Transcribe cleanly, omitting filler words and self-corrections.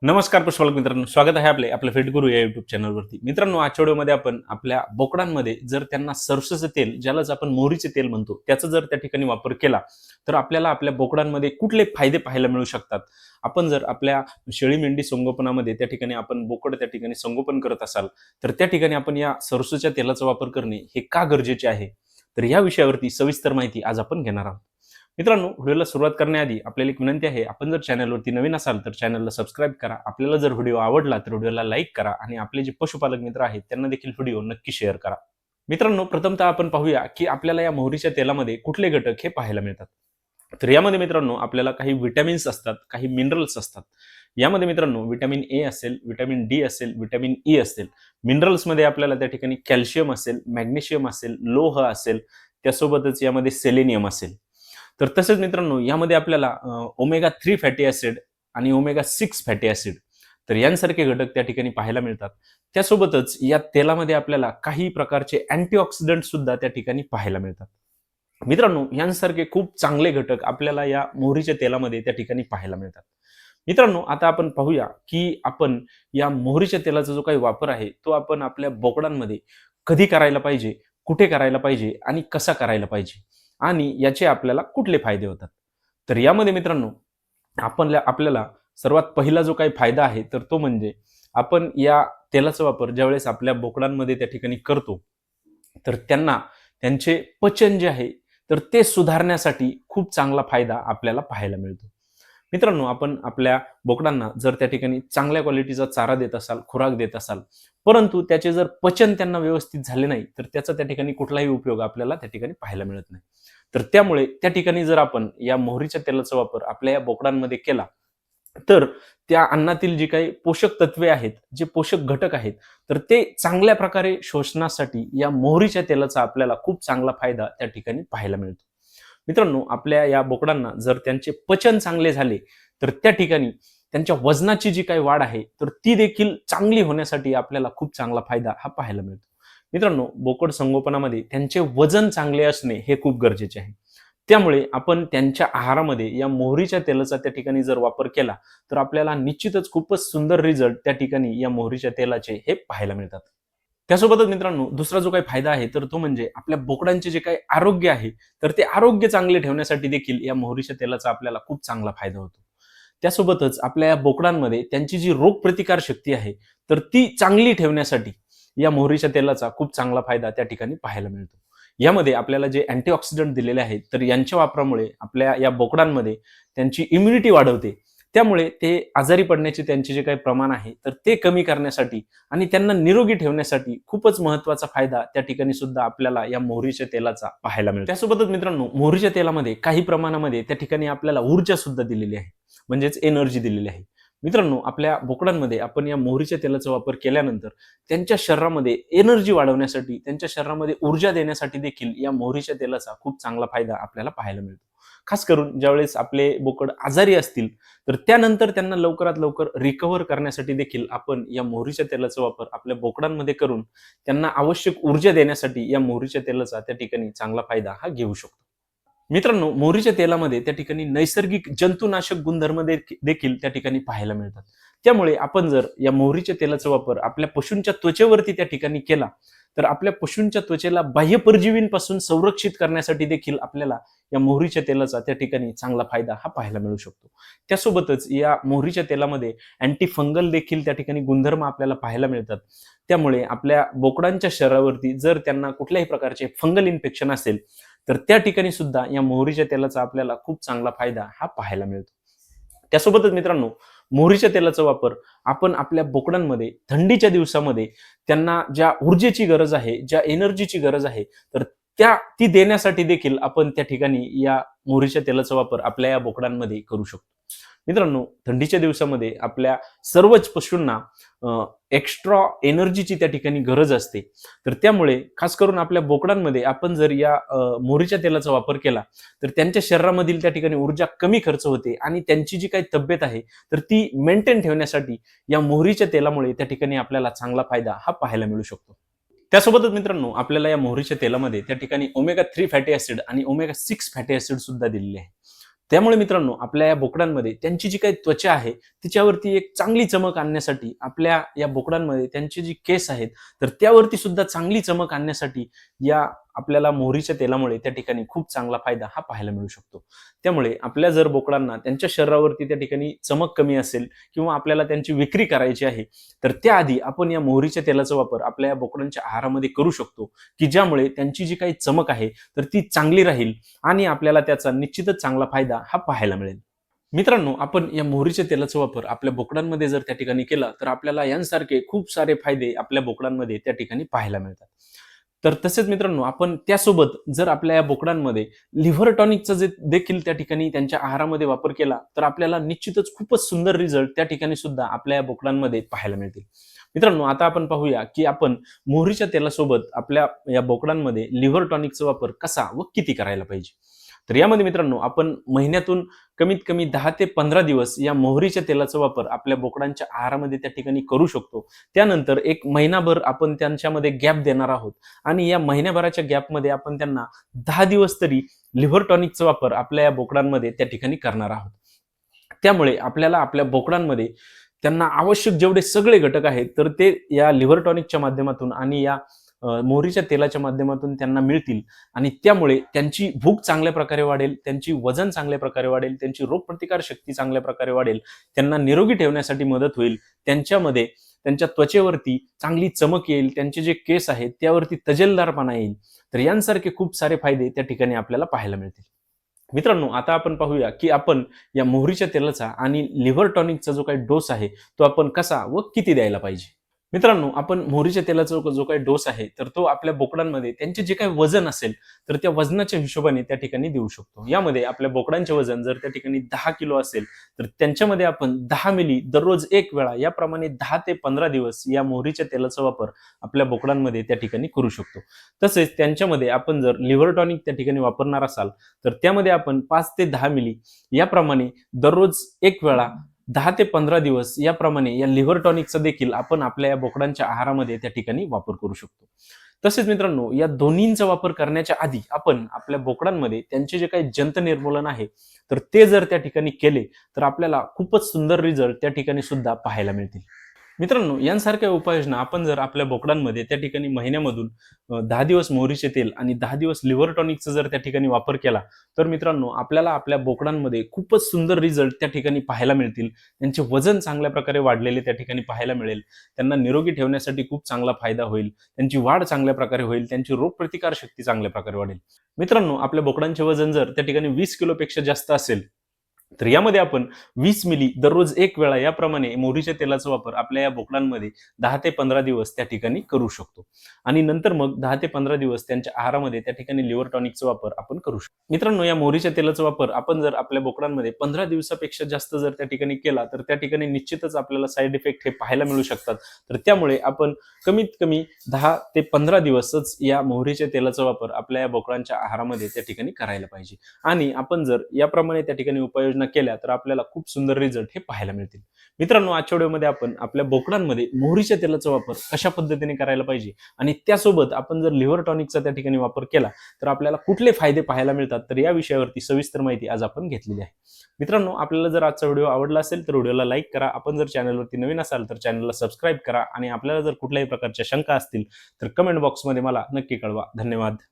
नमस्कार पुष्पालक मित्रांनो, स्वागत आहे आपल्या फिट गुरु या युट्यूब चॅनलवरती. मित्रांनो, आजच्या व्हिडिओमध्ये आपण आपल्या बोकडांमध्ये जर त्यांना सरसोचं तेल, ज्यालाच आपण मोहरीचे तेल म्हणतो, त्याचा जर त्या ठिकाणी वापर केला तर आपल्याला आपल्या बोकडांमध्ये कुठले फायदे पाहायला मिळू शकतात. आपण जर आपल्या शेळी मेंढी संगोपनामध्ये त्या ठिकाणी आपण बोकड त्या ठिकाणी संगोपन करत असाल तर त्या ठिकाणी आपण या सरसोच्या तेलाचा वापर करणे हे का गरजेचे आहे, तर या विषयावरती सविस्तर माहिती आज आपण घेणार आहोत. मित्रांनो, व्हिडिओला सुरुवात करण्याआधी आपल्याला एक विनंती आहे, आपण जर चॅनलवरती नवीन असाल तर चॅनलला सबस्क्राईब करा. आपल्याला जर व्हिडिओ आवडला तर व्हिडिओला लाईक करा आणि आपले जे पशुपालक मित्र आहेत त्यांना देखील व्हिडिओ नक्की शेअर करा. मित्रांनो, प्रथमतः आपण पाहूया की आपल्याला या मोहरीच्या तेलामध्ये कुठले घटक हे पाहायला मिळतात. तर यामध्ये मित्रांनो आपल्याला काही विटॅमिन्स असतात, काही मिनरल्स असतात. यामध्ये मित्रांनो विटॅमिन ए असेल, विटॅमिन डी असेल, विटॅमिन ई असेल. मिनरल्समध्ये आपल्याला त्या ठिकाणी कॅल्शियम असेल, मॅग्नेशियम असेल, लोह असेल, त्यासोबतच यामध्ये सेलेनियम असेल. तर तसेच मित्रांनो यामध्ये आपल्याला ओमेगा 3 फॅटी ऍसिड आणि ओमेगा 6 फॅटी ऍसिड तर यांसारखे घटक त्या ठिकाणी पाहायला मिळतात. त्यासोबतच या तेलामध्ये आपल्याला काही प्रकारचे अँटीऑक्सिडंट सुद्धा त्या ठिकाणी पाहायला मिळतात. मित्रांनो, यांसारखे खूप चांगले घटक आपल्याला या मोहरीच्या तेलामध्ये त्या ठिकाणी पाहायला मिळतात. मित्रांनो, आता आपण पाहूया की आपण या मोहरीच्या तेलाचा जो काही वापर आहे तो आपण आपल्या बोकडांमध्ये कधी करायला पाहिजे, कुठे करायला पाहिजे आणि कसा करायला पाहिजे आणि याचे आपल्याला कुठले फायदे होतात. तर यामध्ये मित्रांनो आपल्याला सर्वात पहिला जो काही फायदा आहे तर तो म्हणजे आपण या तेलाचा वापर ज्यावेळेस आपल्या बोकडांमध्ये त्या ठिकाणी करतो तर त्यांचे पचन जे आहे तर ते सुधारण्यासाठी खूप चांगला फायदा आपल्याला पाहायला मिळतो. मित्रांनो, आपण आपल्या बोकडांना जर त्या ठिकाणी चांगल्या क्वालिटीचा चारा देत असाल, खुराक देत असाल, परंतु त्याचे जर पचन त्यांना व्यवस्थित झाले नाही तर त्याचा त्या ठिकाणी कुठलाही उपयोग आपल्याला त्या ठिकाणी पाहायला मिळत नाही. तर त्यामुळे त्या ठिकाणी जर आपण या मोहरीच्या तेलाचा वापर आपल्या या बोकडांमध्ये केला तर त्या अन्नातील जी काही पोषक तत्वे आहेत, जे पोषक घटक आहेत, तर ते चांगल्या प्रकारे शोषणासाठी या मोहरीच्या तेलाचा आपल्याला खूप चांगला फायदा त्या ठिकाणी पाहायला मिळतो. मित्रांनो, आपल्या या बोकडांना जर त्यांचे पचन चांगले झाले तर त्या ठिकाणी त्यांच्या वजनाची जी काही वाढ आहे तर ती देखील चांगली होण्यासाठी आपल्याला खूप चांगला फायदा हा पाहायला मिळतो. मित्रांनो, बोकड संगोपनामध्ये त्यांचे वजन चांगले असणे हे खूप गरजेचे आहे. त्यामुळे आपण त्यांच्या आहारामध्ये या मोहरीच्या तेलाचा त्या ठिकाणी जर वापर केला तर आपल्याला निश्चितच खूपच सुंदर रिझल्ट त्या ठिकाणी या मोहरीच्या तेलाचे हे पाहायला मिळतात. त्यासोबतच मित्रांनो दुसरा जो काही फायदा आहे तर तो म्हणजे आपल्या बोकडांचे जे काही आरोग्य आहे तर ते आरोग्य चांगले ठेवण्यासाठी देखील या मोहरीच्या तेलाचा आपल्याला खूप चांगला फायदा होतो. त्यासोबतच आपल्या या बोकडांमध्ये त्यांची जी रोगप्रतिकार शक्ती आहे तर ती चांगली ठेवण्यासाठी या मोहरीच्या तेलाचा खूप चांगला फायदा त्या ठिकाणी पाहायला मिळतो. यामध्ये आपल्याला जे अँटीऑक्सिडंट दिलेले आहेत तर यांच्या वापरामुळे आपल्या या बोकडांमध्ये त्यांची इम्युनिटी वाढवते. त्यामुळे ते आजारी पडण्याचे त्यांचे जे काही प्रमाण आहे तर ते कमी करण्यासाठी आणि त्यांना निरोगी ठेवण्यासाठी खूपच महत्त्वाचा फायदा त्या ठिकाणी सुद्धा आपल्याला या मोहरीच्या तेलाचा पाहायला मिळतो. त्यासोबतच मित्रांनो, मोहरीच्या तेलामध्ये काही प्रमाणामध्ये त्या ठिकाणी आपल्याला ऊर्जा सुद्धा दिलेली आहे, म्हणजेच एनर्जी दिलेली आहे. मित्रांनो, आपल्या बोकडांमध्ये आपण या मोहरीच्या तेलाचा वापर केल्यानंतर त्यांच्या शरीरामध्ये एनर्जी वाढवण्यासाठी, त्यांच्या शरीरामध्ये ऊर्जा देण्यासाठी देखील या मोहरीच्या तेलाचा खूप चांगला फायदा आपल्याला पाहायला मिळतो. खास करून ज्यावेळेस आपले बोकड आजारी असतील तर त्यानंतर त्यांना लवकरात लवकर रिकव्हर करण्यासाठी देखील आपण या मोहरीच्या तेलाचा वापर आपल्या बोकडांमध्ये करून त्यांना आवश्यक ऊर्जा देण्यासाठी या मोहरीच्या तेलाचा त्या ठिकाणी चांगला फायदा हा घेऊ शकतो. मित्रांनो, मोहरीच्या तेलामध्ये त्या ठिकाणी नैसर्गिक जंतुनाशक गुणधर्म देखील त्या ठिकाणी पाहायला मिळतात. त्यामुळे आपण जर या मोहरीच्या तेलाचा वापर आपल्या पशूंच्या त्वचेवरती त्या ठिकाणी केला तर आपल्या पशूंच्या त्वचेला बाह्य परजीवींपासून संरक्षित करण्यासाठी देखील आपल्याला या मोहरीच्या तेलाचा त्या ठिकाणी चांगला फायदा हा पाहायला मिळू शकतो. त्यासोबतच या मोहरीच्या तेलामध्ये अँटी फंगल देखील त्या ठिकाणी गुणधर्म आपल्याला पाहायला मिळतात. त्यामुळे आपल्या बोकडांच्या शरीरावरती जर त्यांना कुठल्याही प्रकारचे फंगल इन्फेक्शन असेल तर त्या ठिकाणी सुद्धा या मोहरीच्या तेलाचा आपल्याला खूप चांगला फायदा हा पाहायला मिळतो. त्यासोबतच मित्रांनो, मोहरीच्या तेलाचा वापर आपण आपल्या बोकडांमध्ये थंडीच्या दिवसामध्ये त्यांना ज्या ऊर्जेची गरज आहे, ज्या एनर्जीची गरज आहे तर ती देण्यासाठी देखील आपण त्या ठिकाणी या मोहरीच्या तेलाचा वापर आपल्या या बोकडांमध्ये करू शकतो. मित्रांनो, थंडीच्या दिवसामध्ये आपल्या सर्वच पशूंना एक्स्ट्रा एनर्जीची त्या ठिकाणी गरज असते. तर त्यामुळे खास करून आपल्या बोकडांमध्ये आपण जर या मोहरीच्या तेलाचा वापर केला तर त्यांच्या शरीरामधील त्या ठिकाणी ऊर्जा कमी खर्च होते आणि त्यांची जी काही तब्येत आहे तर ती मेंटेन ठेवण्यासाठी या मोहरीच्या तेलामुळे त्या ठिकाणी आपल्याला चांगला फायदा हा पाहायला मिळू शकतो. त्यासोबतच मित्रांनो आपल्याला या मोहरीच्या तेलामध्ये त्या ठिकाणी ओमेगा 3 फॅटी ऍसिड आणि ओमेगा 6 फॅटी ऍसिड सुद्धा दिलेले आहे. त्यामुळे मित्रांनो आपल्या या बोकडांमध्ये त्यांची जी काही त्वचा आहे तिच्यावरती एक चांगली चमक आणण्यासाठी, आपल्या या बोकडांमध्ये त्यांची जी केस आहेत तर त्यावरती सुद्धा चांगली चमक आणण्यासाठी या आपल्याला मोहरीच्या तेलामुळे त्या ठिकाणी खूप चांगला फायदा हा पाहायला मिळू शकतो. त्यामुळे आपल्या जर बोकडांना त्यांच्या शरीरावरती त्या ठिकाणी चमक कमी असेल किंवा आपल्याला त्यांची विक्री करायची आहे तर त्याआधी आपण या मोहरीच्या तेलाचा वापर आपल्या या बोकडांच्या आहारामध्ये करू शकतो, की ज्यामुळे त्यांची जी काही चमक आहे तर ती चांगली राहील आणि आपल्याला त्याचा निश्चितच चांगला फायदा हा पाहायला मिळेल. मित्रांनो आपण या मोहरीच्या तेलाचा वापर आपल्या बोकडांमध्ये जर त्या ठिकाणी केला तर आपल्याला यांसारखे खूप सारे फायदे आपल्या बोकडांमध्ये त्या ठिकाणी पाहायला मिळतात. तर तसेच मित्रांनो आपण त्यासोबत जर आपल्या या बोकडांमध्ये लिव्हर टॉनिकचा जे देखील त्या ठिकाणी त्यांच्या आहारामध्ये वापर केला तर आपल्याला निश्चितच खूपच सुंदर रिझल्ट त्या ठिकाणी सुद्धा आपल्या या बोकडांमध्ये पाहायला मिळतील. मित्रांनो आता आपण पाहूया की आपण मोहरीच्या तेलासोबत आपल्या या बोकडांमध्ये लिव्हर टॉनिकचा वापर कसा व किती करायला पाहिजे. तर यामध्ये मित्रांनो आपण महिन्यातून कमीत कमी 10 ते 15 दिवस या मोहरीच्या तेलाचा वापर आपल्या बोकडांच्या आहारामध्ये त्या ठिकाणी करू शकतो. त्यानंतर एक महिनाभर आपण त्यांच्यामध्ये गॅप देणार आहोत आणि या महिन्याभराच्या गॅपमध्ये आपण त्यांना 10 दिवस तरी लिव्हर टॉनिकचा वापर आपल्या या बोकडांमध्ये त्या ठिकाणी करणार आहोत. त्यामुळे आपल्याला आपल्या बोकडांमध्ये त्यांना आवश्यक जेवढे सगळे घटक आहेत तर ते या लिव्हर टॉनिकच्या माध्यमातून आणि या मोहरीच्या तेलाच्या माध्यमातून त्यांना मिळतील आणि त्यामुळे त्यांची भूक चांगल्या प्रकारे वाढेल, त्यांची वजन चांगल्या प्रकारे वाढेल, त्यांची रोगप्रतिकार शक्ती चांगल्या प्रकारे वाढेल, त्यांना निरोगी ठेवण्यासाठी मदत होईल, त्यांच्यामध्ये त्यांच्या त्वचेवरती चांगली चमक येईल, त्यांचे जे केस आहेत त्यावरती तजेलदारपणा येईल. तर यांसारखे खूप सारे फायदे त्या ठिकाणी आपल्याला पाहायला मिळतील. मित्रांनो आता आपण पाहूया की आपण या मोहरीच्या तेलाचा आणि लिव्हर टॉनिकचा जो काही डोस आहे तो आपण कसा व किती द्यायला पाहिजे. मित्रांनो आपण मोहरीच्या तेलाचा जो काही डोस आहे तर तो आपल्या बोकडांमध्ये त्यांचे जे काही वजन असेल तर त्या वजनाच्या हिशोबाने त्या ठिकाणी देऊ शकतो. यामध्ये आपल्या बोकडांचे वजन जर त्या ठिकाणी 10 किलो असेल तर त्यांच्यामध्ये आपण 10 मिली दररोज एक वेळा याप्रमाणे 10 ते 15 दिवस या मोहरीच्या तेलाचा वापर आपल्या बोकडांमध्ये त्या ठिकाणी करू शकतो. तसेच त्यांच्यामध्ये आपण जर लिव्हर टॉनिक त्या ठिकाणी वापरणार असाल तर त्यामध्ये आपण 5 ते 10 मिली याप्रमाणे दररोज एक वेळा 10 ते 15 दिवस याप्रमाणे या लिव्हर टॉनिकचा देखील आपण आपल्या या बोकडांच्या आहारामध्ये त्या ठिकाणी वापर करू शकतो. तसेच मित्रांनो या दोन्हींचा वापर करण्याच्या आधी आपण आपल्या बोकडांमध्ये त्यांचे जे काही जंत निर्मूलन आहे तर ते जर त्या ठिकाणी केले तर आपल्याला खूपच सुंदर रिझल्ट त्या ठिकाणी सुद्धा पाहायला मिळतील. मित्रांनो यांसारख्या उपाययोजना आपण जर आपल्या बोकडांमध्ये त्या ठिकाणी महिन्यामधून 10 दिवस मोहरीचे तेल आणि 10 दिवस लिव्हर टॉनिकचा जर त्या ठिकाणी वापर केला तर मित्रांनो आपल्याला आपल्या बोकडांमध्ये खूपच सुंदर रिझल्ट त्या ठिकाणी पाहायला मिळतील. त्यांचे वजन चांगल्या प्रकारे वाढलेले त्या ठिकाणी पाहायला मिळेल, त्यांना निरोगी ठेवण्यासाठी खूप चांगला फायदा होईल, त्यांची वाढ चांगल्या प्रकारे होईल, त्यांची रोगप्रतिकार शक्ती चांगल्या प्रकारे वाढेल. मित्रांनो आपल्या बोकडांचे वजन जर त्या ठिकाणी 20 किलोपेक्षा जास्त असेल तर यामध्ये आपण 20 मिली दररोज एक वेळा याप्रमाणे मोहरीच्या तेलाचा वापर आपल्या या बोकडांमध्ये 10 ते 15 दिवस त्या ठिकाणी करू शकतो आणि नंतर मग 10 ते 15 दिवस त्यांच्या आहारामध्ये त्या ठिकाणी लिव्हर टॉनिकचा वापर आपण करू शकतो. मित्रांनो या मोहरीच्या तेलाचा वापर आपण जर आपल्या बोकडांमध्ये 15 दिवसापेक्षा जास्त जर त्या ठिकाणी केला तर त्या ठिकाणी निश्चितच आपल्याला साईड इफेक्ट हे पाहायला मिळू शकतात. तर त्यामुळे आपण कमीत कमी 10 ते 15 दिवसच या मोहरीच्या तेलाचा वापर आपल्या या बोकडांच्या आहारामध्ये त्या ठिकाणी करायला पाहिजे आणि आपण जर याप्रमाणे त्या ठिकाणी उपाययोजना केल्या तर आपल्याला खूप सुंदर रिझल्ट हे पाहायला मिळतील. मित्रांनो आजच्या व्हिडिओमध्ये आपण आपल्या बोकडांमध्ये मोहरीच्या तेलाचा वापर कशा पद्धतीने करायला पाहिजे आणि त्यासोबत आपण जर लिव्हर टॉनिकचा त्या ठिकाणी वापर केला तर आपल्याला कुठले फायदे पाहायला मिळतात तर या विषयावरती सविस्तर माहिती आज आपण घेतलेली आहे. मित्रांनो आपल्याला जर आजचा व्हिडिओ आवडला असेल तर व्हिडिओला लाईक करा, आपण जर चॅनलवरती नवीन असाल तर चॅनलला सबस्क्राईब करा आणि आपल्याला जर कुठल्याही प्रकारच्या शंका असतील तर कमेंट बॉक्समध्ये मला नक्की कळवा. धन्यवाद.